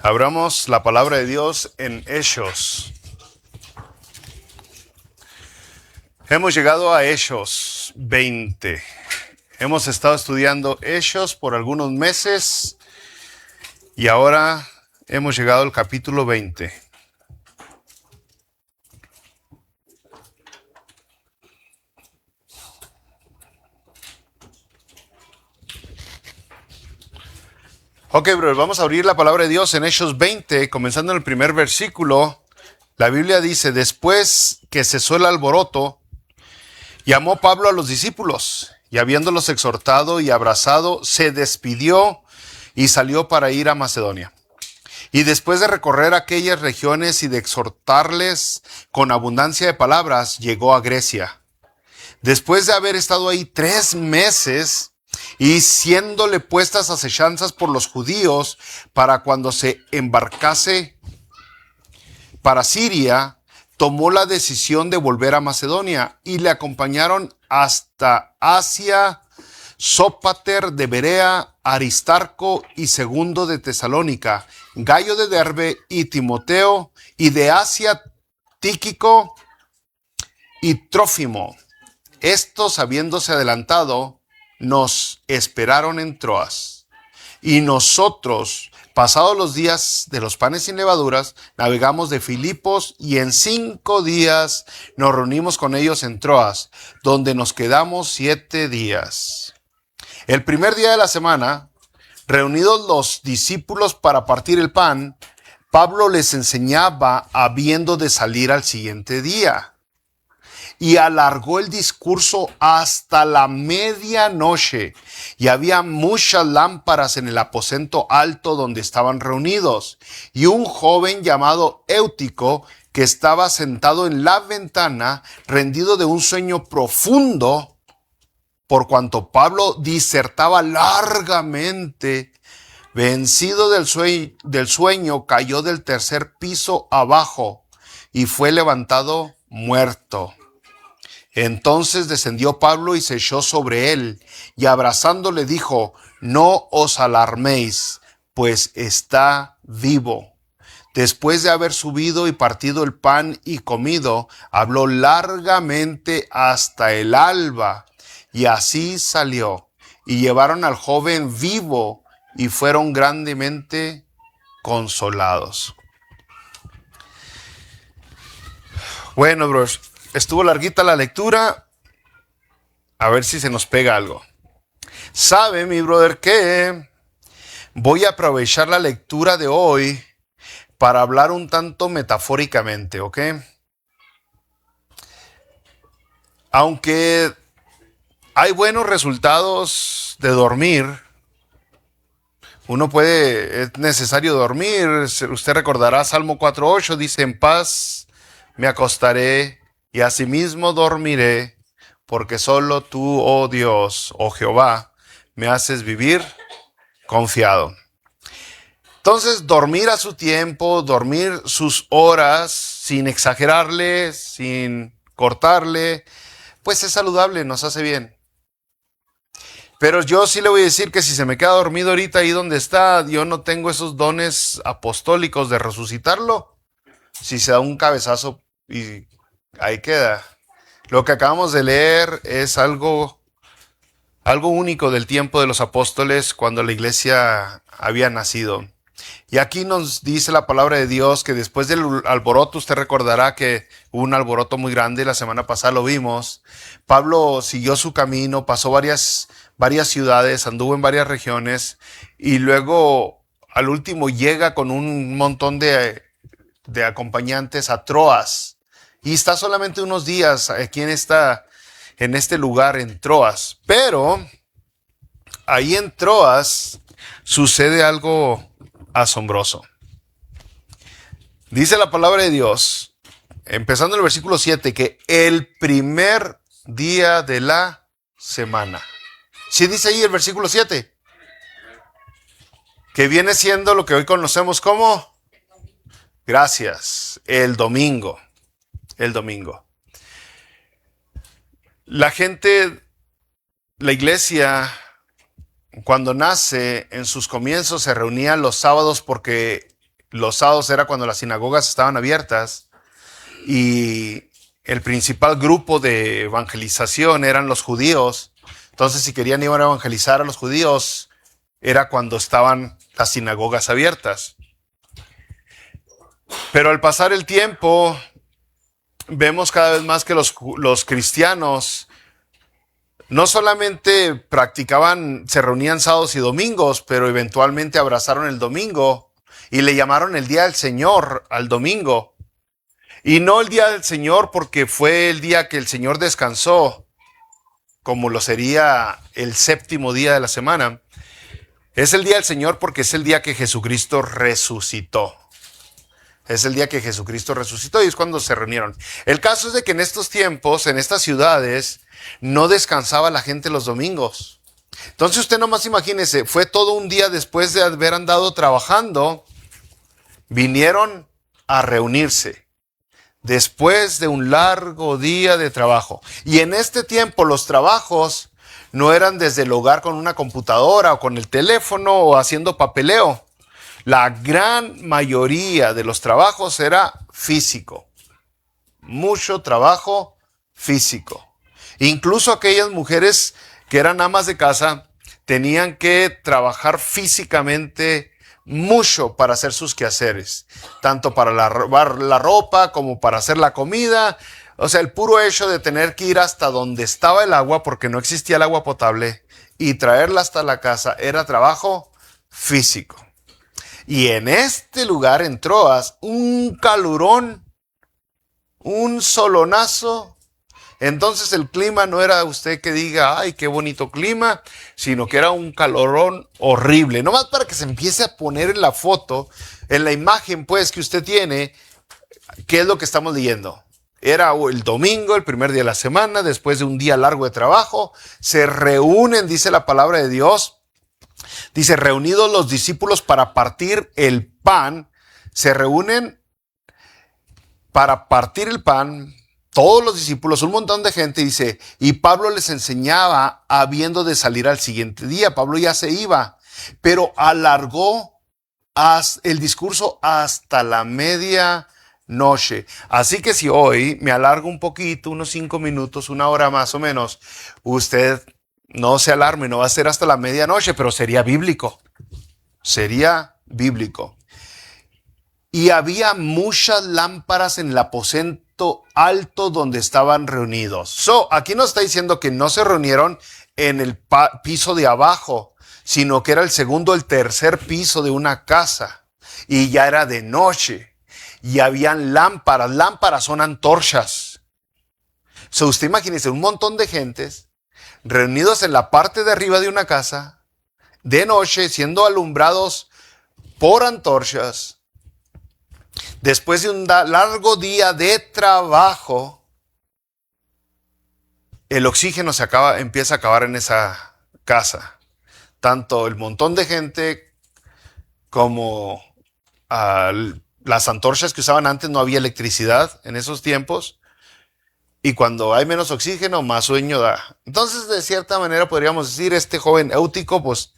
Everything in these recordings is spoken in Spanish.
Abramos la palabra de Dios en Hechos. Hemos llegado a Hechos 20. Hemos estado estudiando Hechos por algunos meses y ahora hemos llegado al capítulo 20. Ok, brother, vamos a abrir la palabra de Dios en Hechos 20, comenzando en el primer versículo. La Biblia dice: después que cesó el alboroto, llamó Pablo a los discípulos, y habiéndolos exhortado y abrazado, se despidió y salió para ir a Macedonia. Y después de recorrer aquellas regiones y de exhortarles con abundancia de palabras, llegó a Grecia. Después de haber estado ahí 3 meses, y siéndole puestas acechanzas por los judíos para cuando se embarcase para Siria, tomó la decisión de volver a Macedonia y le acompañaron hasta Asia, Sópater de Berea, Aristarco y Segundo de Tesalónica, Gayo de Derbe y Timoteo, y de Asia Tíquico y Trófimo. Estos, habiéndose adelantado, nos esperaron en Troas. Y nosotros, pasados los días de los panes sin levaduras, navegamos de Filipos y en 5 días nos reunimos con ellos en Troas, donde nos quedamos 7 días. El primer día de la semana, reunidos los discípulos para partir el pan, Pablo les enseñaba habiendo de salir al siguiente día. Y alargó el discurso hasta la medianoche, y había muchas lámparas en el aposento alto donde estaban reunidos. Y un joven llamado Éutico, que estaba sentado en la ventana, rendido de un sueño profundo, por cuanto Pablo disertaba largamente, vencido del sueño, cayó del 3er piso abajo y fue levantado muerto. Entonces descendió Pablo y se echó sobre él, y abrazándole dijo: no os alarméis, pues está vivo. Después de haber subido y partido el pan y comido, habló largamente hasta el alba, y así salió. Y llevaron al joven vivo, y fueron grandemente consolados. Bueno, bros, estuvo larguita la lectura. A ver si se nos pega algo. Sabe, mi brother, que voy a aprovechar la lectura de hoy para hablar un tanto metafóricamente, ¿ok? Aunque hay buenos resultados de dormir, es necesario dormir. Usted recordará Salmo 4:8, dice: en paz me acostaré y asimismo dormiré, porque solo tú, oh Dios, oh Jehová, me haces vivir confiado. Entonces, dormir a su tiempo, dormir sus horas, sin exagerarle, sin cortarle, pues es saludable, nos hace bien. Pero yo sí le voy a decir que si se me queda dormido ahorita ahí donde está, yo no tengo esos dones apostólicos de resucitarlo. Si se da un cabezazo y ahí queda. Lo que acabamos de leer es algo único del tiempo de los apóstoles, cuando la iglesia había nacido. Y aquí nos dice la palabra de Dios que después del alboroto, usted recordará que hubo un alboroto muy grande, la semana pasada lo vimos. Pablo siguió su camino, pasó varias ciudades, anduvo en varias regiones, y luego al último llega con un montón de acompañantes a Troas. Y está solamente unos días aquí en este lugar, en Troas. Pero ahí en Troas sucede algo asombroso. Dice la palabra de Dios, empezando en el versículo 7, que el primer día de la semana. ¿Sí dice ahí el versículo 7? Que viene siendo lo que hoy conocemos como... Gracias, el domingo. El domingo. La gente, la iglesia, cuando nace, en sus comienzos se reunía los sábados porque los sábados era cuando las sinagogas estaban abiertas y el principal grupo de evangelización eran los judíos. Entonces, si querían ir a evangelizar a los judíos, era cuando estaban las sinagogas abiertas. Pero al pasar el tiempo, vemos cada vez más que los cristianos no solamente practicaban, se reunían sábados y domingos, pero eventualmente abrazaron el domingo y le llamaron el Día del Señor al domingo. Y no el Día del Señor porque fue el día que el Señor descansó, como lo sería el séptimo día de la semana. Es el Día del Señor porque es el día que Jesucristo resucitó. Es el día que Jesucristo resucitó y es cuando se reunieron. El caso es de que en estos tiempos, en estas ciudades, no descansaba la gente los domingos. Entonces usted nomás imagínese, fue todo un día después de haber andado trabajando, vinieron a reunirse. Después de un largo día de trabajo. Y en este tiempo los trabajos no eran desde el hogar con una computadora o con el teléfono o haciendo papeleo. La gran mayoría de los trabajos era físico. Mucho trabajo físico. Incluso aquellas mujeres que eran amas de casa tenían que trabajar físicamente mucho para hacer sus quehaceres. Tanto para lavar la ropa como para hacer la comida. O sea, el puro hecho de tener que ir hasta donde estaba el agua porque no existía el agua potable y traerla hasta la casa era trabajo físico. Y en este lugar, en Troas, un calurón, un solonazo. Entonces el clima no era usted que diga, ay, qué bonito clima, sino que era un calorón horrible. Nomás para que se empiece a poner en la foto, en la imagen pues que usted tiene, ¿qué es lo que estamos leyendo? Era el domingo, el primer día de la semana, después de un día largo de trabajo, se reúnen, dice la palabra de Dios. Dice, reunidos los discípulos para partir el pan, se reúnen para partir el pan, todos los discípulos, un montón de gente, dice, y Pablo les enseñaba habiendo de salir al siguiente día. Pablo ya se iba, pero alargó el discurso hasta la medianoche. Así que si hoy me alargo un poquito, unos 5 minutos, 1 hora más o menos, usted no se alarme, no va a ser hasta la medianoche, pero sería bíblico. Sería bíblico. Y había muchas lámparas en el aposento alto donde estaban reunidos. Aquí nos está diciendo que no se reunieron en el piso de abajo, sino que era el segundo o el tercer piso de una casa. Y ya era de noche. Y habían lámparas. Lámparas son antorchas. Usted imagínese un montón de gentes reunidos en la parte de arriba de una casa, de noche, siendo alumbrados por antorchas. Después de un largo día de trabajo, el oxígeno empieza a acabar en esa casa. Tanto el montón de gente como las antorchas que usaban antes, no había electricidad en esos tiempos. Y cuando hay menos oxígeno, más sueño da. Entonces, de cierta manera, podríamos decir, este joven Éutico, pues,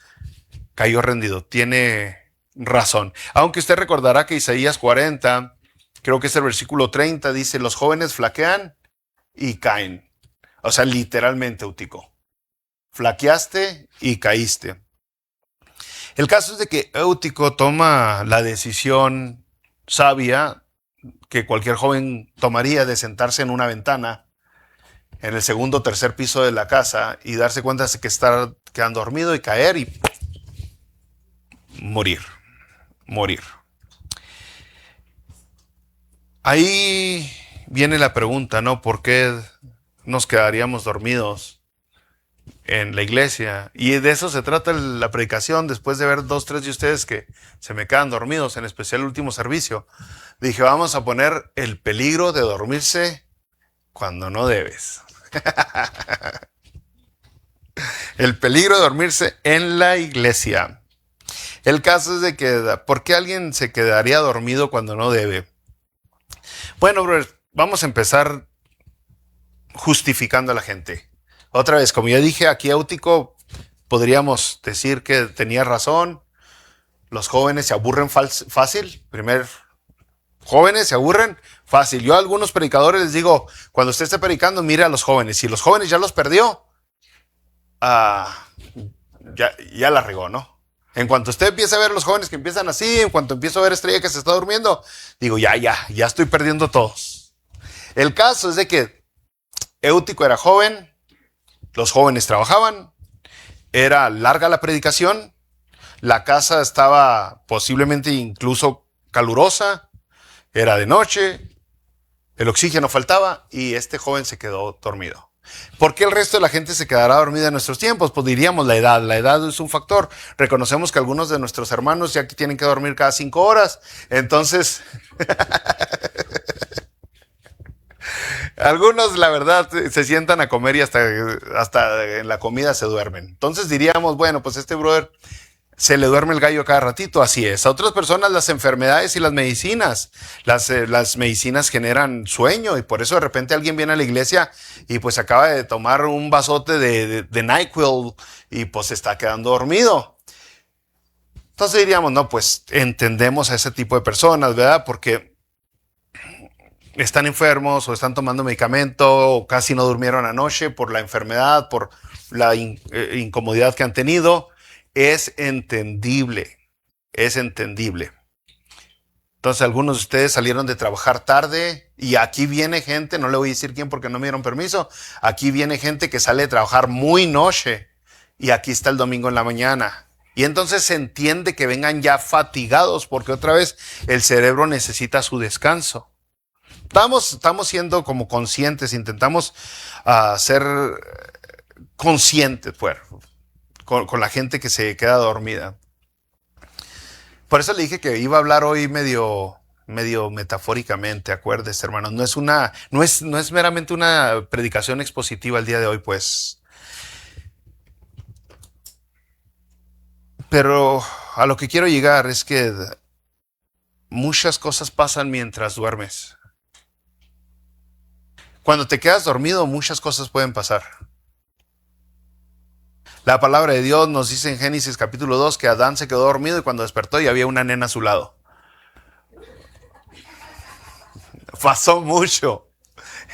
cayó rendido. Tiene razón. Aunque usted recordará que Isaías 40, creo que es el versículo 30, dice, los jóvenes flaquean y caen. O sea, literalmente, Éutico. Flaqueaste y caíste. El caso es de que Éutico toma la decisión sabia que cualquier joven tomaría de sentarse en una ventana en el segundo o tercer piso de la casa y darse cuenta de que está quedando dormido y caer y morir. Ahí viene la pregunta, ¿no? ¿Por qué nos quedaríamos dormidos en la iglesia? Y de eso se trata la predicación. Después de ver 2, 3 de ustedes que se me quedan dormidos, en especial el último servicio, dije, vamos a poner el peligro de dormirse cuando no debes. El peligro de dormirse en la iglesia. El caso es de que, ¿por qué alguien se quedaría dormido cuando no debe? Bueno, brother, vamos a empezar justificando a la gente. Otra vez, como ya dije, aquí Éutico podríamos decir que tenía razón. los jóvenes se aburren fácil. Jóvenes se aburren fácil. Yo a algunos predicadores les digo, cuando usted esté predicando, mire a los jóvenes. Si los jóvenes ya los perdió, ya la regó, ¿no? En cuanto usted empiece a ver a los jóvenes que empiezan así, en cuanto empiezo a ver Estrella que se está durmiendo, digo, ya estoy perdiendo todos. El caso es de que Eutico era joven, los jóvenes trabajaban, era larga la predicación, la casa estaba posiblemente incluso calurosa, era de noche, el oxígeno faltaba y este joven se quedó dormido. ¿Por qué el resto de la gente se quedará dormida en nuestros tiempos? Pues diríamos la edad. La edad es un factor. Reconocemos que algunos de nuestros hermanos ya tienen que dormir cada 5 horas. Entonces, algunos, la verdad, se sientan a comer y hasta en la comida se duermen. Entonces diríamos, bueno, pues este brother se le duerme el gallo cada ratito, así es. A otras personas las enfermedades y las medicinas, las medicinas generan sueño y por eso de repente alguien viene a la iglesia y pues acaba de tomar un vasote de NyQuil y pues se está quedando dormido. Entonces diríamos, no, pues entendemos a ese tipo de personas, ¿verdad? Porque están enfermos o están tomando medicamento o casi no durmieron anoche por la enfermedad, por la incomodidad que han tenido. Es entendible. Entonces algunos de ustedes salieron de trabajar tarde y aquí viene gente, no le voy a decir quién porque no me dieron permiso, aquí viene gente que sale de trabajar muy noche y aquí está el domingo en la mañana. Y entonces se entiende que vengan ya fatigados porque otra vez el cerebro necesita su descanso. Estamos siendo como conscientes, intentamos ser conscientes, pues. Con la gente que se queda dormida. Por eso le dije que iba a hablar hoy medio metafóricamente, acuérdese, hermanos. No es meramente una predicación expositiva el día de hoy, pues. Pero a lo que quiero llegar es que muchas cosas pasan mientras duermes. Cuando te quedas dormido, muchas cosas pueden pasar. La palabra de Dios nos dice en Génesis capítulo 2 que Adán se quedó dormido y cuando despertó ya había una nena a su lado. Pasó mucho.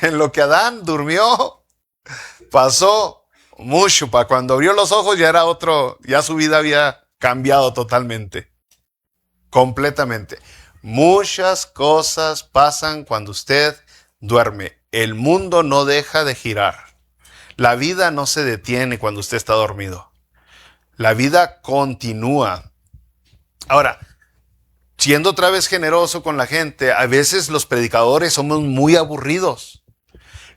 En lo que Adán durmió, pasó mucho. Para cuando abrió los ojos ya su vida había cambiado totalmente. Completamente. Muchas cosas pasan cuando usted duerme. El mundo no deja de girar. La vida no se detiene cuando usted está dormido. La vida continúa. Ahora, siendo otra vez generoso con la gente, a veces los predicadores somos muy aburridos.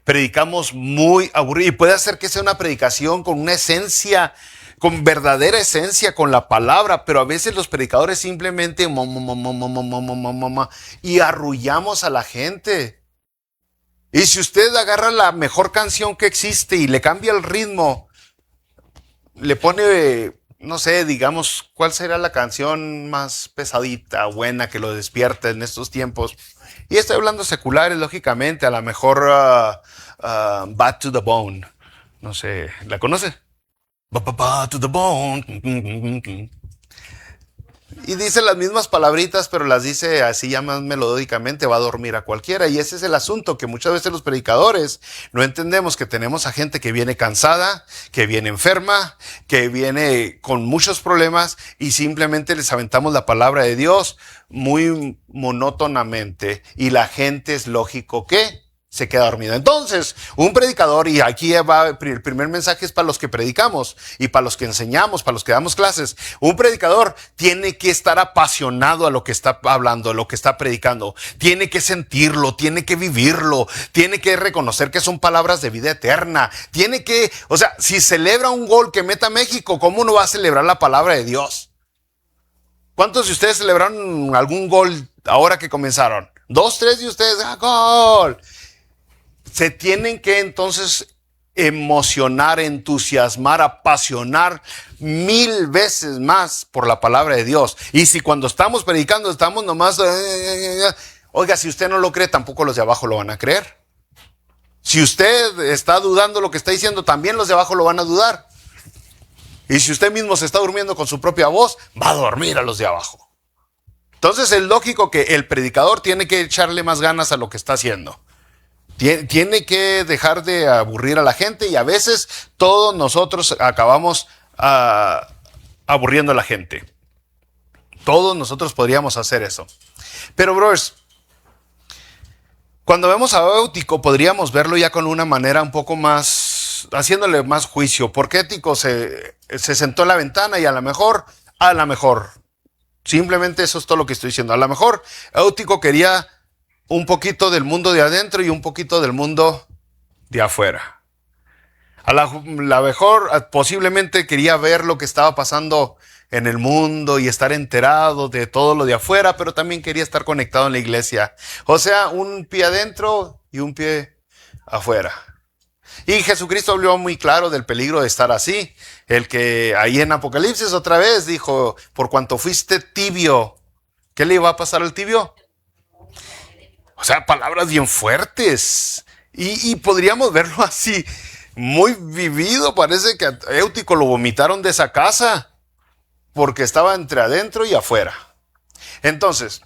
Predicamos muy aburrido. Y puede ser que sea una predicación con una esencia, con verdadera esencia, con la palabra, pero a veces los predicadores simplemente y arrullamos a la gente. Y si usted agarra la mejor canción que existe y le cambia el ritmo, le pone, no sé, digamos, ¿cuál será la canción más pesadita, buena, que lo despierte en estos tiempos? Y estoy hablando seculares, lógicamente, a lo mejor Bad to the Bone. No sé, ¿la conoce? Bad to the Bone. Y dice las mismas palabritas, pero las dice así ya más melódicamente, va a dormir a cualquiera. Y ese es el asunto, que muchas veces los predicadores no entendemos que tenemos a gente que viene cansada, que viene enferma, que viene con muchos problemas y simplemente les aventamos la palabra de Dios muy monótonamente. Y la gente es lógico que se queda dormida. Entonces, un predicador, y aquí va el primer mensaje es para los que predicamos y para los que enseñamos, para los que damos clases. Un predicador tiene que estar apasionado a lo que está hablando, a lo que está predicando. Tiene que sentirlo, tiene que vivirlo, tiene que reconocer que son palabras de vida eterna. Tiene que, o sea, si celebra un gol que meta México, ¿cómo no va a celebrar la palabra de Dios? ¿Cuántos de ustedes celebraron algún gol ahora que comenzaron? 2, 3 de ustedes, ¡gol! Se tienen que entonces emocionar, entusiasmar, apasionar 1000 veces más por la palabra de Dios. Y si cuando estamos predicando estamos nomás... Oiga, si usted no lo cree, tampoco los de abajo lo van a creer. Si usted está dudando lo que está diciendo, también los de abajo lo van a dudar. Y si usted mismo se está durmiendo con su propia voz, va a dormir a los de abajo. Entonces es lógico que el predicador tiene que echarle más ganas a lo que está haciendo. Tiene que dejar de aburrir a la gente y a veces todos nosotros acabamos aburriendo a la gente. Todos nosotros podríamos hacer eso. Pero, brothers, cuando vemos a Éutico podríamos verlo ya con una manera un poco más, haciéndole más juicio. Porque Éutico se sentó en la ventana y a lo mejor, simplemente eso es todo lo que estoy diciendo. A lo mejor Éutico quería un poquito del mundo de adentro y un poquito del mundo de afuera. A la mejor posiblemente quería ver lo que estaba pasando en el mundo y estar enterado de todo lo de afuera, pero también quería estar conectado en la iglesia. O sea, un pie adentro y un pie afuera. Y Jesucristo habló muy claro del peligro de estar así. El que ahí en Apocalipsis otra vez dijo, por cuanto fuiste tibio, ¿qué le iba a pasar al tibio? O sea, palabras bien fuertes. Y podríamos verlo así, muy vivido. Parece que a Éutico lo vomitaron de esa casa, porque estaba entre adentro y afuera. Entonces,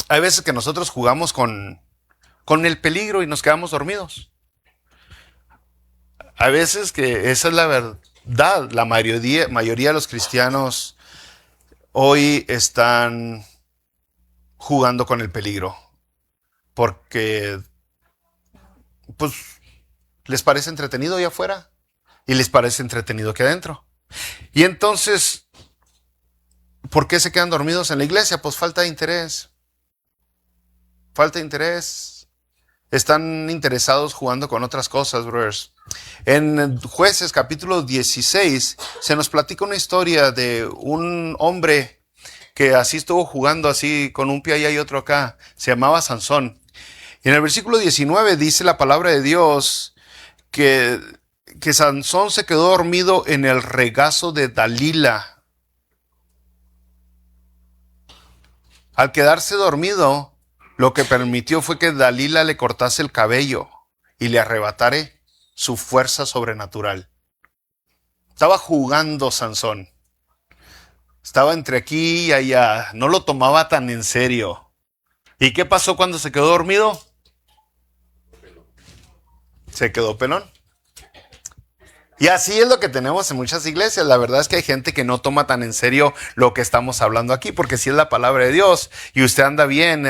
hay veces que nosotros jugamos con el peligro y nos quedamos dormidos. Hay veces que esa es la verdad. La mayoría de los cristianos hoy están jugando con el peligro. Porque, pues, les parece entretenido ahí afuera y les parece entretenido aquí adentro. Y entonces, ¿por qué se quedan dormidos en la iglesia? Pues falta de interés. Falta de interés. Están interesados jugando con otras cosas, brothers. En Jueces capítulo 16 se nos platica una historia de un hombre que así estuvo jugando así con un pie allá y otro acá. Se llamaba Sansón. Y en el versículo 19 dice la palabra de Dios que Sansón se quedó dormido en el regazo de Dalila. Al quedarse dormido, lo que permitió fue que Dalila le cortase el cabello y le arrebatare su fuerza sobrenatural. Estaba jugando Sansón. Estaba entre aquí y allá. No lo tomaba tan en serio. ¿Y qué pasó cuando se quedó dormido? Se quedó pelón. Y así es lo que tenemos en muchas iglesias. La verdad es que hay gente que no toma tan en serio lo que estamos hablando aquí, porque si es la palabra de Dios y usted anda bien,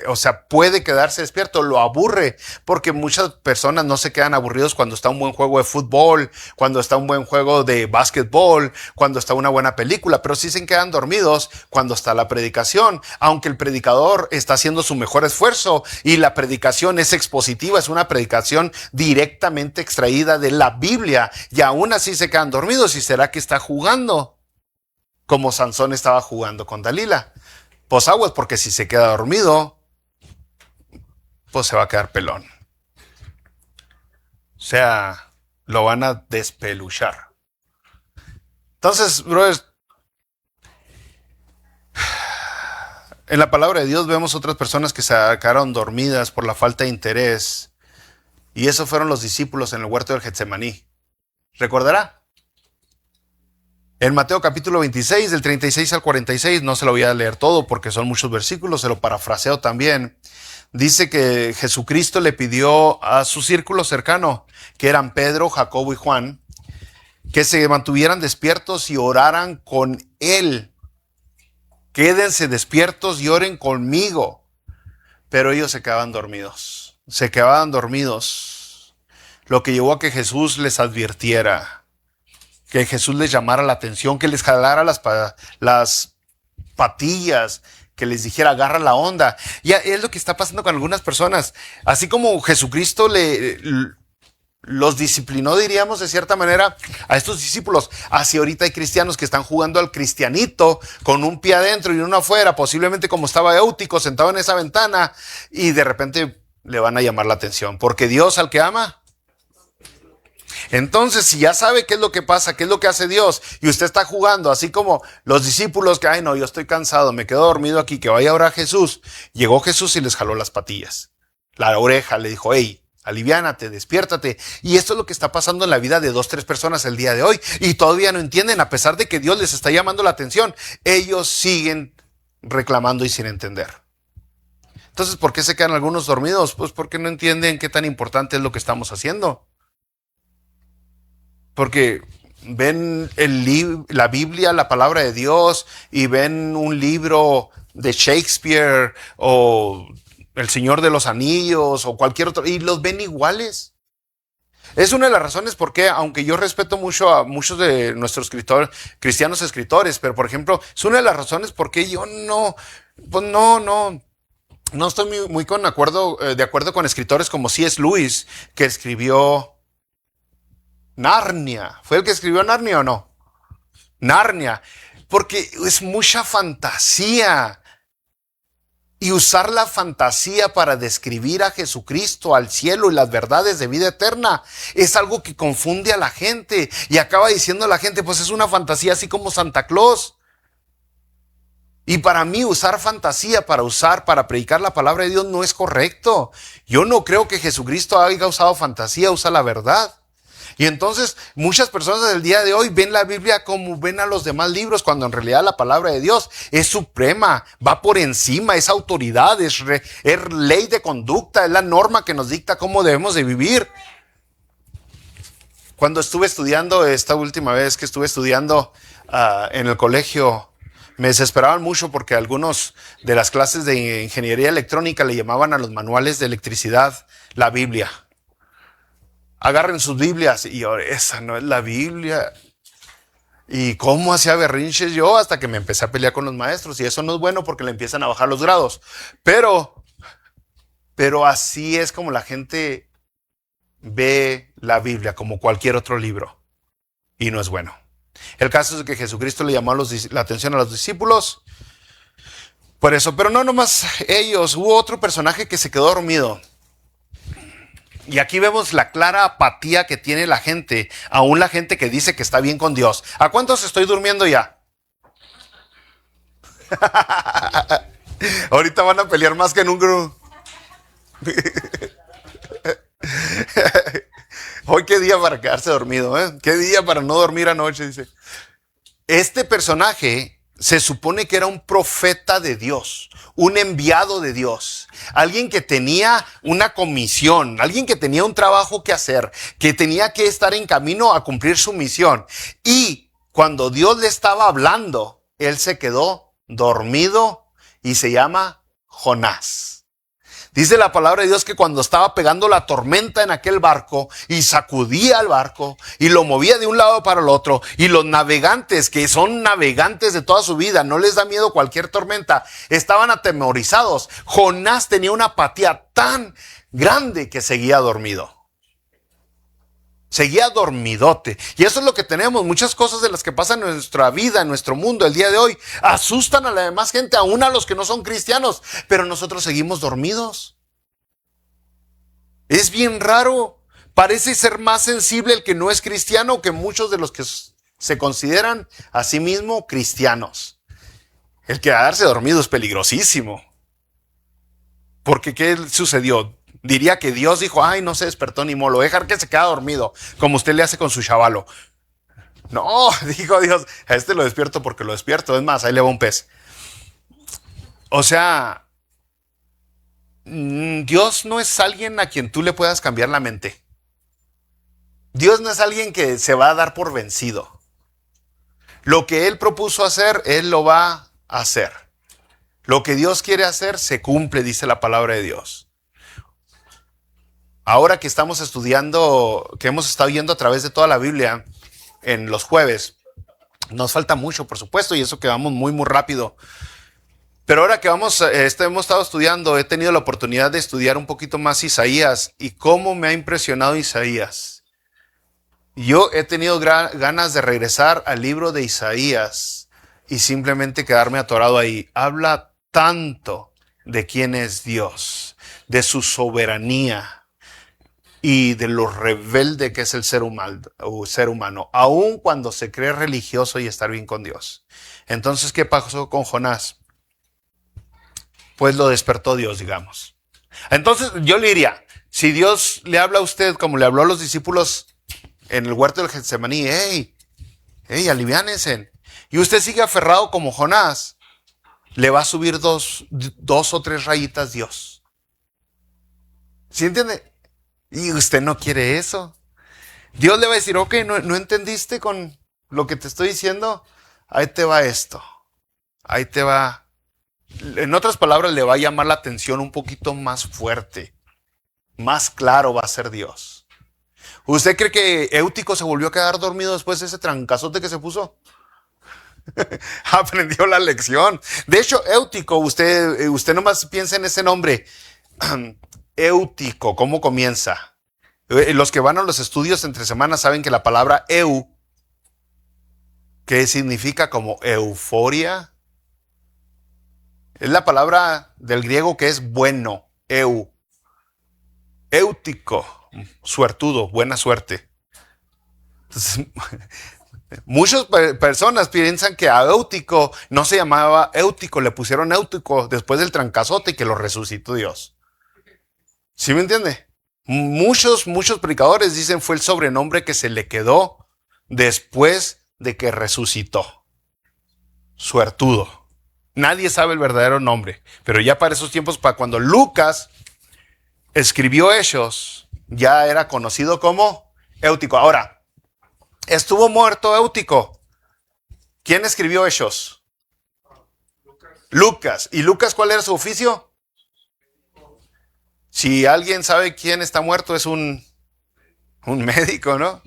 o sea, puede quedarse despierto, lo aburre, porque muchas personas no se quedan aburridos cuando está un buen juego de fútbol, cuando está un buen juego de básquetbol, cuando está una buena película, pero sí se quedan dormidos cuando está la predicación, aunque el predicador está haciendo su mejor esfuerzo y la predicación es expositiva, es una predicación directamente extraída de la Biblia. Y aún así se quedan dormidos. ¿Y será que está jugando como Sansón estaba jugando con Dalila? Pues aguas, porque si se queda dormido, pues se va a quedar pelón. O sea, lo van a despeluchar. Entonces, brothers, en la palabra de Dios vemos otras personas que se quedaron dormidas por la falta de interés. Y esos fueron los discípulos en el huerto del Getsemaní. ¿Recordará? En Mateo capítulo 26, del 36 al 46, no se lo voy a leer todo porque son muchos versículos, se lo parafraseo también. Dice que Jesucristo le pidió a su círculo cercano, que eran Pedro, Jacobo y Juan, que se mantuvieran despiertos y oraran con él. Quédense despiertos y oren conmigo. Pero ellos se quedaban dormidos. Se quedaban dormidos. Lo que llevó a que Jesús les advirtiera, que Jesús les llamara la atención, que les jalara las patillas, que les dijera, agarra la onda. Y es lo que está pasando con algunas personas. Así como Jesucristo los disciplinó, diríamos, de cierta manera, a estos discípulos. Así ahorita hay cristianos que están jugando al cristianito con un pie adentro y uno afuera, posiblemente como estaba Éutico sentado en esa ventana, y de repente le van a llamar la atención. Porque Dios al que ama. Entonces, si ya sabe qué es lo que pasa, qué es lo que hace Dios, y usted está jugando, así como los discípulos que, ay no, yo estoy cansado, me quedo dormido aquí, que vaya ahora Jesús. Llegó Jesús y les jaló las patillas, la oreja, le dijo, hey, aliviánate, despiértate. Y esto es lo que está pasando en la vida de 2, 3 personas el día de hoy. Y todavía no entienden, a pesar de que Dios les está llamando la atención. Ellos siguen reclamando y sin entender. Entonces, ¿por qué se quedan algunos dormidos? Pues porque no entienden qué tan importante es lo que estamos haciendo. Porque ven la Biblia, la palabra de Dios, y ven un libro de Shakespeare o El Señor de los Anillos o cualquier otro, y los ven iguales. Es una de las razones por qué, aunque yo respeto mucho a muchos de nuestros cristianos escritores, pero por ejemplo, es una de las razones por qué yo no estoy muy de acuerdo con escritores como C.S. Lewis, que escribió Narnia. ¿Fue el que escribió Narnia o no? Narnia. Porque es mucha fantasía. Y usar la fantasía para describir a Jesucristo, al cielo y las verdades de vida eterna es algo que confunde a la gente. Y acaba diciendo a la gente, pues es una fantasía así como Santa Claus. Y para mí usar fantasía para predicar la palabra de Dios no es correcto. Yo no creo que Jesucristo haya usado fantasía, usa la verdad. Y entonces muchas personas del día de hoy ven la Biblia como ven a los demás libros, cuando en realidad la palabra de Dios es suprema, va por encima, es autoridad, es ley de conducta, es la norma que nos dicta cómo debemos de vivir. Cuando estuve estudiando, esta última vez que estuve estudiando en el colegio, me desesperaban mucho porque algunos de las clases de ingeniería electrónica le llamaban a los manuales de electricidad la Biblia. Agarren sus Biblias. Y yo, esa no es la Biblia. Y cómo hacía berrinches yo hasta que me empecé a pelear con los maestros. Y eso no es bueno porque le empiezan a bajar los grados. Pero así es como la gente ve la Biblia, como cualquier otro libro. Y no es bueno. El caso es que Jesucristo le llamó la atención a los discípulos por eso. Pero no nomás ellos. Hubo otro personaje que se quedó dormido. Y aquí vemos la clara apatía que tiene la gente, aún la gente que dice que está bien con Dios. ¿A cuántos estoy durmiendo ya? Ahorita van a pelear más que en un grupo. Hoy qué día para quedarse dormido, ¿eh? Qué día para no dormir anoche, dice. Este personaje se supone que era un profeta de Dios, un enviado de Dios, alguien que tenía una comisión, alguien que tenía un trabajo que hacer, que tenía que estar en camino a cumplir su misión. Y cuando Dios le estaba hablando, él se quedó dormido y se llama Jonás. Dice la palabra de Dios que cuando estaba pegando la tormenta en aquel barco y sacudía el barco y lo movía de un lado para el otro, y los navegantes, que son navegantes de toda su vida, no les da miedo cualquier tormenta, estaban atemorizados. Jonás tenía una apatía tan grande que seguía dormido. Seguía dormidote. Y eso es lo que tenemos. Muchas cosas de las que pasan en nuestra vida, en nuestro mundo el día de hoy, asustan a la demás gente, aún a los que no son cristianos, pero nosotros seguimos dormidos. Es bien raro. Parece ser más sensible el que no es cristiano que muchos de los que se consideran a sí mismos cristianos. El quedarse dormido es peligrosísimo. Porque ¿qué sucedió? Diría que Dios dijo, ay, no se despertó ni molo, dejar que se quede dormido, como usted le hace con su chavalo. No, dijo Dios, a este lo despierto porque lo despierto. Es más, ahí le va un pez. O sea, Dios no es alguien a quien tú le puedas cambiar la mente. Dios no es alguien que se va a dar por vencido. Lo que Él propuso hacer, Él lo va a hacer. Lo que Dios quiere hacer, se cumple, dice la palabra de Dios. Ahora que estamos estudiando, que hemos estado viendo a través de toda la Biblia en los jueves, nos falta mucho, por supuesto, y eso que vamos muy, muy rápido. Pero ahora que hemos estado estudiando, he tenido la oportunidad de estudiar un poquito más Isaías y cómo me ha impresionado Isaías. Yo he tenido ganas de regresar al libro de Isaías y simplemente quedarme atorado ahí. Habla tanto de quién es Dios, de su soberanía y de lo rebelde que es el ser humano, aun cuando se cree religioso y estar bien con Dios. Entonces, ¿qué pasó con Jonás? Pues lo despertó Dios, digamos. Entonces yo le diría, Si Dios le habla a usted como le habló a los discípulos en el huerto del Getsemaní, hey, aliviánense. Y usted sigue aferrado como Jonás, le va a subir dos o tres rayitas Dios. ¿Sí entiende? Y usted no quiere eso. Dios le va a decir, ok, no entendiste con lo que te estoy diciendo. Ahí te va esto. Ahí te va. En otras palabras, le va a llamar la atención un poquito más fuerte. Más claro va a ser Dios. ¿Usted cree que Éutico se volvió a quedar dormido después de ese trancazote que se puso? Aprendió la lección. De hecho, Éutico, usted nomás piensa en ese nombre. Éutico, ¿cómo comienza? Los que van a los estudios entre semanas saben que la palabra eu, que significa como euforia, es la palabra del griego que es bueno, eu. Éutico, suertudo, buena suerte. Entonces, muchas personas piensan que a Éutico no se llamaba Éutico, le pusieron Éutico después del trancazote y que lo resucitó Dios. ¿Sí me entiende? Muchos predicadores dicen fue el sobrenombre que se le quedó después de que resucitó. Suertudo. Nadie sabe el verdadero nombre, pero ya para esos tiempos, para cuando Lucas escribió Hechos, ya era conocido como Éutico. Ahora, estuvo muerto Éutico. ¿Quién escribió Hechos? Lucas. ¿Y Lucas cuál era su oficio? Si alguien sabe quién está muerto, es un médico, ¿no?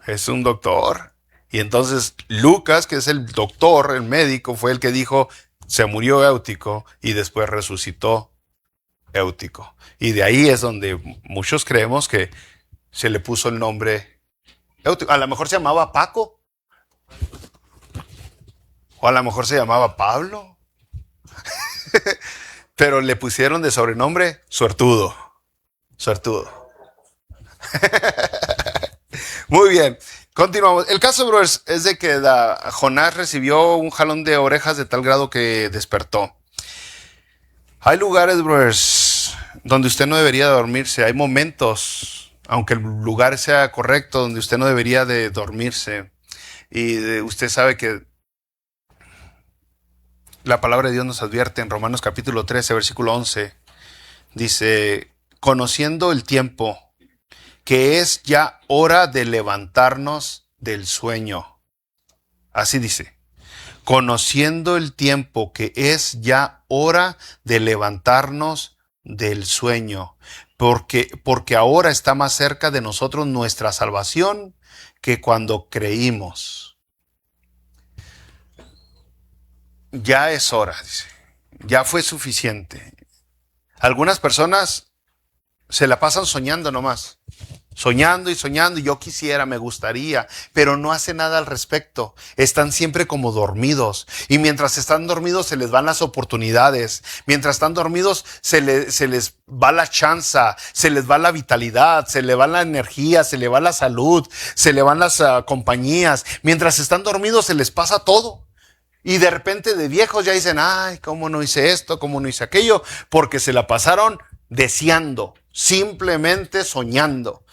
Es un doctor. Y entonces Lucas, que es el doctor, el médico, fue el que dijo, se murió Éutico y después resucitó Éutico. Y de ahí es donde muchos creemos que se le puso el nombre Éutico. A lo mejor se llamaba Paco. O a lo mejor se llamaba Pablo. Pero le pusieron de sobrenombre Suertudo. Suertudo. Muy bien. Continuamos. El caso, brothers, es de que Jonás recibió un jalón de orejas de tal grado que despertó. Hay lugares, brothers, donde usted no debería dormirse. Hay momentos, aunque el lugar sea correcto, donde usted no debería de dormirse. Y usted sabe que la palabra de Dios nos advierte en Romanos capítulo 13, versículo 11. Dice, conociendo el tiempo, que es ya hora de levantarnos del sueño. Así dice, conociendo el tiempo, que es ya hora de levantarnos del sueño, porque ahora está más cerca de nosotros nuestra salvación que cuando creímos. Ya es hora, dice. Ya fue suficiente. Algunas personas se la pasan soñando nomás. Soñando y soñando, y yo quisiera, me gustaría, pero no hace nada al respecto. Están siempre como dormidos. Y mientras están dormidos se les van las oportunidades. Mientras están dormidos se les va la chanza, se les va la vitalidad, se les va la energía, se les va la salud, se les van las compañías. Mientras están dormidos se les pasa todo. Y de repente de viejos ya dicen, ay, cómo no hice esto, cómo no hice aquello, porque se la pasaron deseando, simplemente soñando.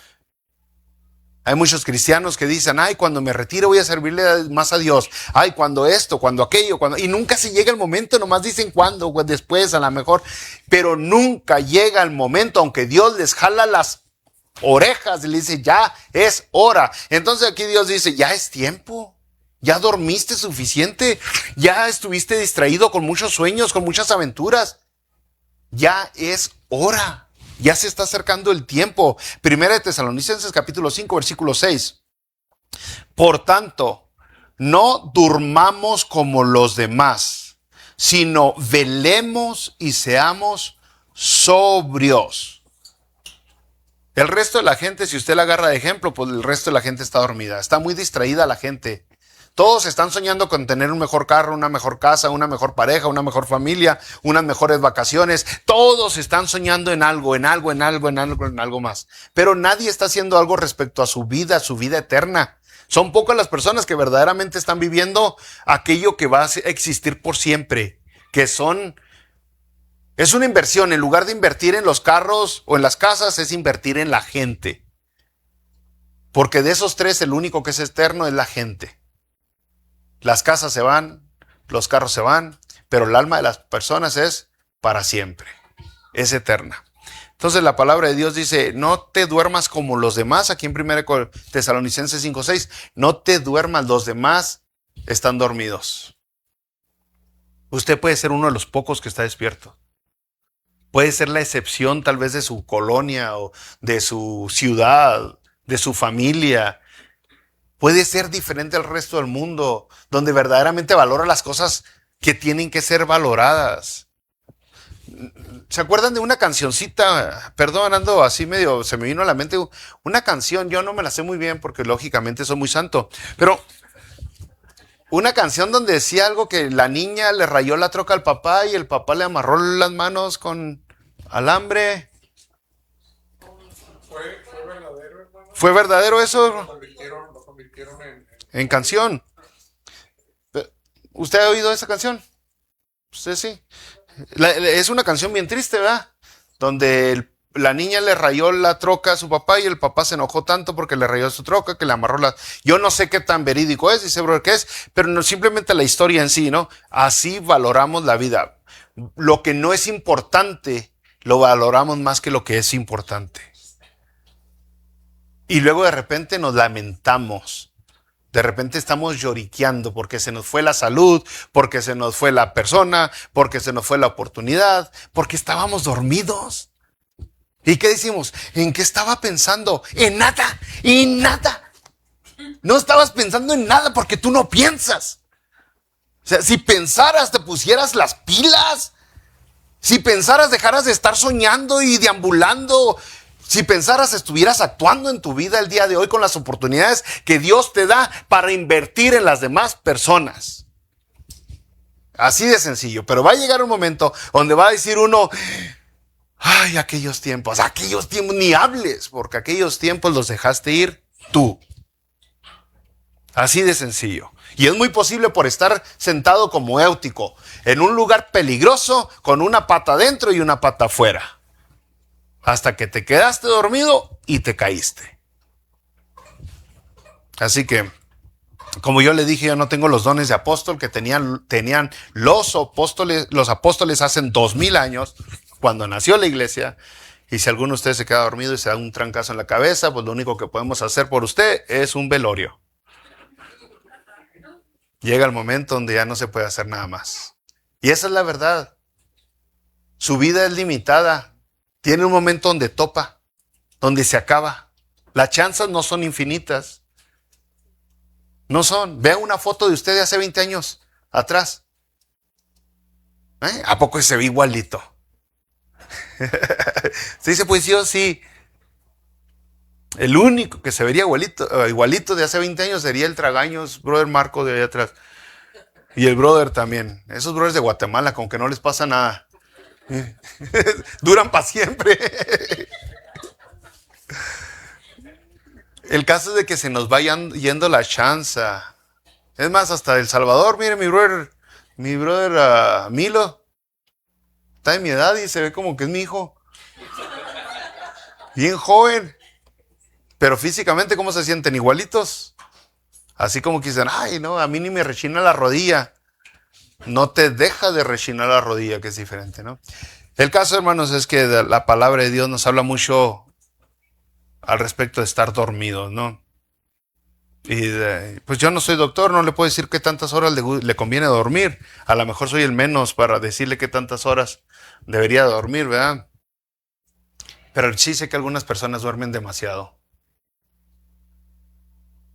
Hay muchos cristianos que dicen, ay, cuando me retire voy a servirle más a Dios. Ay, cuando esto, cuando aquello, cuando... Y nunca se llega el momento, nomás dicen cuándo, pues después a lo mejor. Pero nunca llega el momento, aunque Dios les jala las orejas y le dice, ya es hora. Entonces aquí Dios dice, ya es tiempo. Ya dormiste suficiente, ya estuviste distraído con muchos sueños, con muchas aventuras. Ya es hora, ya se está acercando el tiempo. Primera de Tesalonicenses capítulo 5, versículo 6. Por tanto, no durmamos como los demás, sino velemos y seamos sobrios. El resto de la gente, si usted la agarra de ejemplo, pues el resto de la gente está dormida, está muy distraída la gente. Todos están soñando con tener un mejor carro, una mejor casa, una mejor pareja, una mejor familia, unas mejores vacaciones. Todos están soñando en algo más. Pero nadie está haciendo algo respecto a su vida eterna. Son pocas las personas que verdaderamente están viviendo aquello que va a existir por siempre, que son Es una inversión. En lugar de invertir en los carros o en las casas, es invertir en la gente. Porque de esos tres, el único que es eterno es la gente. Las casas se van, los carros se van, pero el alma de las personas es para siempre. Es eterna. Entonces la palabra de Dios dice, no te duermas como los demás, aquí en 1 Tesalonicenses 5:6, no te duermas, los demás están dormidos. Usted puede ser uno de los pocos que está despierto. Puede ser la excepción tal vez de su colonia o de su ciudad, de su familia. Puede ser diferente al resto del mundo, donde verdaderamente valora las cosas que tienen que ser valoradas. ¿Se acuerdan de una cancioncita? Perdón, ando así medio, se me vino a la mente una canción, yo no me la sé muy bien porque lógicamente soy muy santo, pero una canción donde decía algo que la niña le rayó la troca al papá y el papá le amarró las manos con alambre. Fue verdadero, hermano. ¿Fue verdadero eso? Lo convirtieron En canción. ¿Usted ha oído esa canción? Usted sí. Es una canción bien triste, ¿verdad? Donde la niña le rayó la troca a su papá y el papá se enojó tanto porque le rayó su troca que le amarró la... Yo no sé qué tan verídico es, dice brother que es, pero no, simplemente la historia en sí, ¿no? Así valoramos la vida. Lo que no es importante, lo valoramos más que lo que es importante. Y luego de repente nos lamentamos. De repente estamos lloriqueando porque se nos fue la salud, porque se nos fue la persona, porque se nos fue la oportunidad, porque estábamos dormidos. ¿Y qué decimos? ¿En qué estaba pensando? En nada, en nada. No estabas pensando en nada porque tú no piensas. O sea, si pensaras, te pusieras las pilas. Si pensaras, dejaras de estar soñando y deambulando. Si pensaras, estuvieras actuando en tu vida el día de hoy con las oportunidades que Dios te da para invertir en las demás personas. Así de sencillo. Pero va a llegar un momento donde va a decir uno, ay, aquellos tiempos, ni hables, porque aquellos tiempos los dejaste ir tú. Así de sencillo. Y es muy posible por estar sentado como Éutico, en un lugar peligroso, con una pata adentro y una pata afuera. Hasta que te quedaste dormido y te caíste. Así que, como yo le dije, yo no tengo los dones de apóstol que tenían los apóstoles hace 2000 años, cuando nació la iglesia. Y si alguno de ustedes se queda dormido y se da un trancazo en la cabeza, pues lo único que podemos hacer por usted es un velorio. Llega el momento donde ya no se puede hacer nada más. Y esa es la verdad. Su vida es limitada. Tiene un momento donde topa, donde se acaba. Las chances no son infinitas. No son. Vea una foto de usted de hace 20 años atrás. ¿A poco se ve igualito? Se dice, pues yo sí. El único que se vería igualito de hace 20 años sería el tragaños, brother Marco de allá atrás. Y el brother también. Esos brothers de Guatemala, como que no les pasa nada. Duran para siempre. El caso es de que se nos vaya yendo la chanza. Es más, hasta El Salvador, mire, mi brother Milo, está de mi edad y se ve como que es mi hijo. Bien joven. Pero físicamente, ¿cómo se sienten? Igualitos. Así como que dicen, ay, no, a mí ni me rechina la rodilla. No te deja de rechinar la rodilla, que es diferente, ¿no? El caso, hermanos, es que la palabra de Dios nos habla mucho al respecto de estar dormidos, ¿no? Y pues yo no soy doctor, no le puedo decir qué tantas horas le conviene dormir. A lo mejor soy el menos para decirle qué tantas horas debería dormir, ¿verdad? Pero sí sé que algunas personas duermen demasiado.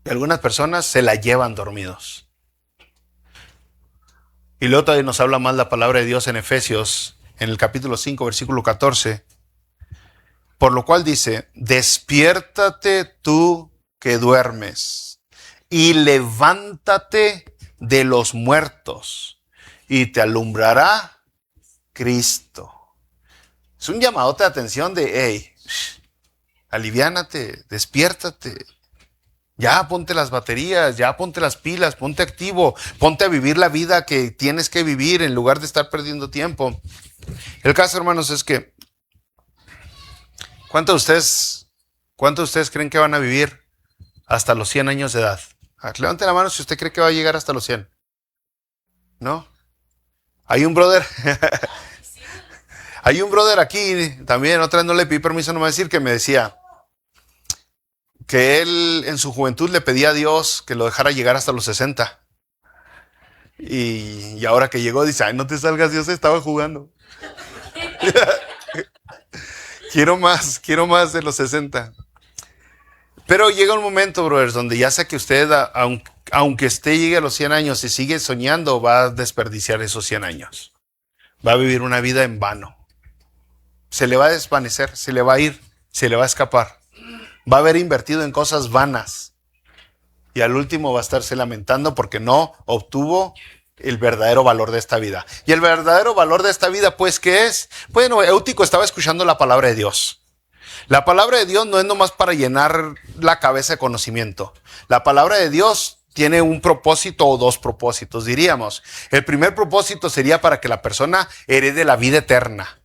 Y algunas personas se la llevan dormidos. Y luego todavía nos habla más la palabra de Dios en Efesios, en el capítulo 5, versículo 14. Por lo cual dice, despiértate tú que duermes y levántate de los muertos y te alumbrará Cristo. Es un llamadote de atención de, hey, aliviánate, despiértate. Ya ponte las baterías, ya ponte las pilas, ponte activo, ponte a vivir la vida que tienes que vivir en lugar de estar perdiendo tiempo. El caso, hermanos, es que ¿cuántos de ustedes creen que van a vivir hasta los 100 años de edad? Levante la mano si usted cree que va a llegar hasta los 100. ¿No? Hay un brother, hay un brother aquí, también otra vez no le pedí permiso, no me va a decir, que me decía que él en su juventud le pedía a Dios que lo dejara llegar hasta los 60. Y ahora que llegó dice, ay, no te salgas, Dios estaba jugando. quiero más de los 60. Pero llega un momento, brothers, donde ya sea que usted, aunque usted llegue a los 100 años y sigue soñando, va a desperdiciar esos 100 años. Va a vivir una vida en vano. Se le va a desvanecer, se le va a ir, se le va a escapar. Va a haber invertido en cosas vanas. Y al último va a estarse lamentando porque no obtuvo el verdadero valor de esta vida. Y el verdadero valor de esta vida, pues, ¿qué es? Bueno, Eutico estaba escuchando la palabra de Dios. La palabra de Dios no es nomás para llenar la cabeza de conocimiento. La palabra de Dios tiene un propósito o dos propósitos, diríamos. El primer propósito sería para que la persona herede la vida eterna,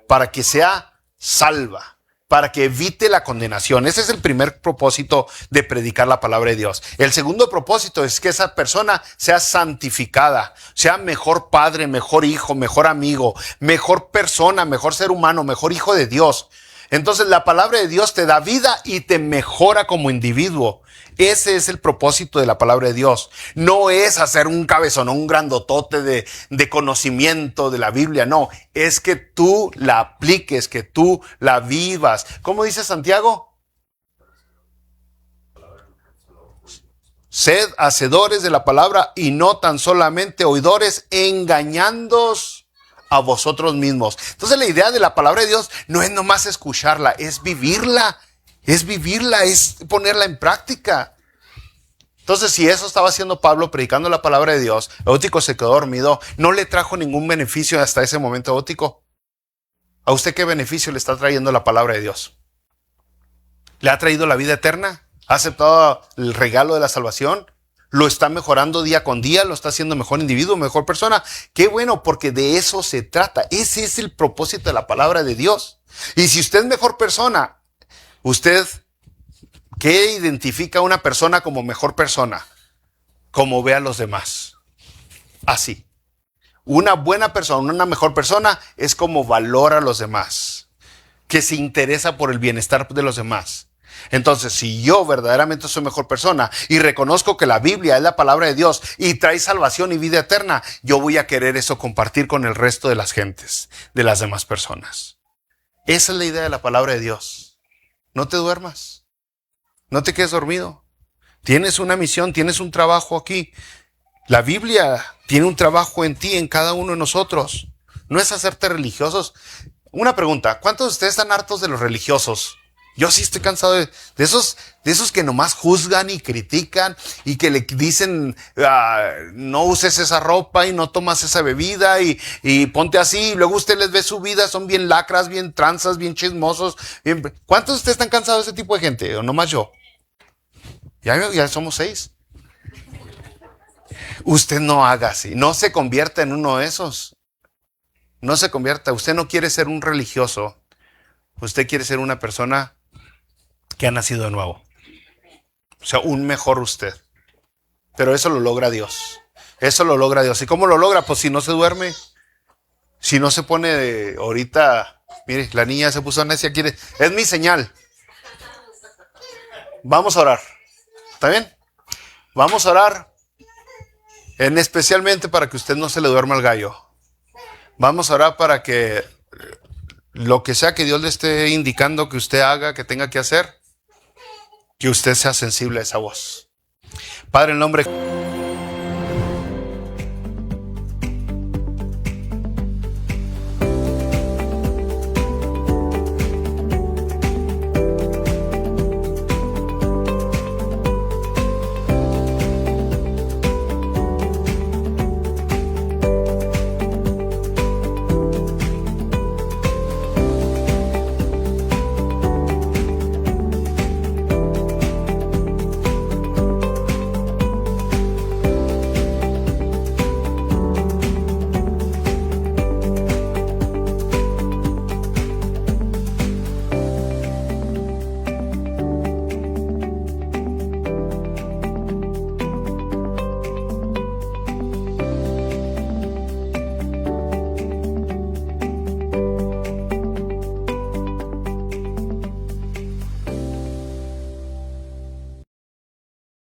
para que sea salva, para que evite la condenación. Ese es el primer propósito de predicar la palabra de Dios. El segundo propósito es que esa persona sea santificada, sea mejor padre, mejor hijo, mejor amigo, mejor persona, mejor ser humano, mejor hijo de Dios. Entonces la palabra de Dios te da vida y te mejora como individuo. Ese es el propósito de la palabra de Dios. No es hacer un cabezón, un grandotote de conocimiento de la Biblia. No, es que tú la apliques, que tú la vivas. ¿Cómo dice Santiago? Sed hacedores de la palabra y no tan solamente oidores, engañándoos a vosotros mismos. Entonces la idea de la palabra de Dios no es nomás escucharla, es vivirla, es ponerla en práctica. Entonces, si eso estaba haciendo Pablo predicando la palabra de Dios, Eutico se quedó dormido, no le trajo ningún beneficio hasta ese momento. Eutico, ¿a usted qué beneficio le está trayendo la palabra de Dios? ¿Le ha traído la vida eterna? ¿Ha aceptado el regalo de la salvación? ¿Lo está mejorando día con día? ¿Lo está haciendo mejor individuo, mejor persona? Qué bueno, porque de eso se trata. Ese es el propósito de la palabra de Dios. Y si usted es mejor persona, usted, ¿qué identifica a una persona como mejor persona? Como ve a los demás. Así. Una buena persona, una mejor persona es como valora a los demás, que se interesa por el bienestar de los demás. Entonces, si yo verdaderamente soy mejor persona y reconozco que la Biblia es la palabra de Dios y trae salvación y vida eterna, yo voy a querer eso compartir con el resto de las gentes, de las demás personas. Esa es la idea de la palabra de Dios. No te duermas. No te quedes dormido. Tienes una misión, tienes un trabajo aquí. La Biblia tiene un trabajo en ti, en cada uno de nosotros. No es hacerte religiosos. Una pregunta, ¿cuántos de ustedes están hartos de los religiosos? Yo sí estoy cansado de esos que nomás juzgan y critican y que le dicen no uses esa ropa y no tomas esa bebida y ponte así. Y luego usted les ve su vida, son bien lacras, bien tranzas, bien chismosos. ¿Cuántos de ustedes están cansados de ese tipo de gente? ¿O nomás yo? Ya somos 6. Usted no haga así, no se convierta en uno de esos. No se convierta, usted no quiere ser un religioso. Usted quiere ser una persona que ha nacido de nuevo. O sea, un mejor usted. Pero eso lo logra Dios. Eso lo logra Dios. ¿Y cómo lo logra? Pues si no se duerme, si no se pone ahorita, mire, la niña se puso necia, quiere, es mi señal. Vamos a orar. ¿Está bien? Vamos a orar. Especialmente para que usted no se le duerma el gallo. Vamos a orar para que lo que sea que Dios le esté indicando que usted haga, que tenga que hacer, que usted sea sensible a esa voz. Padre, en nombre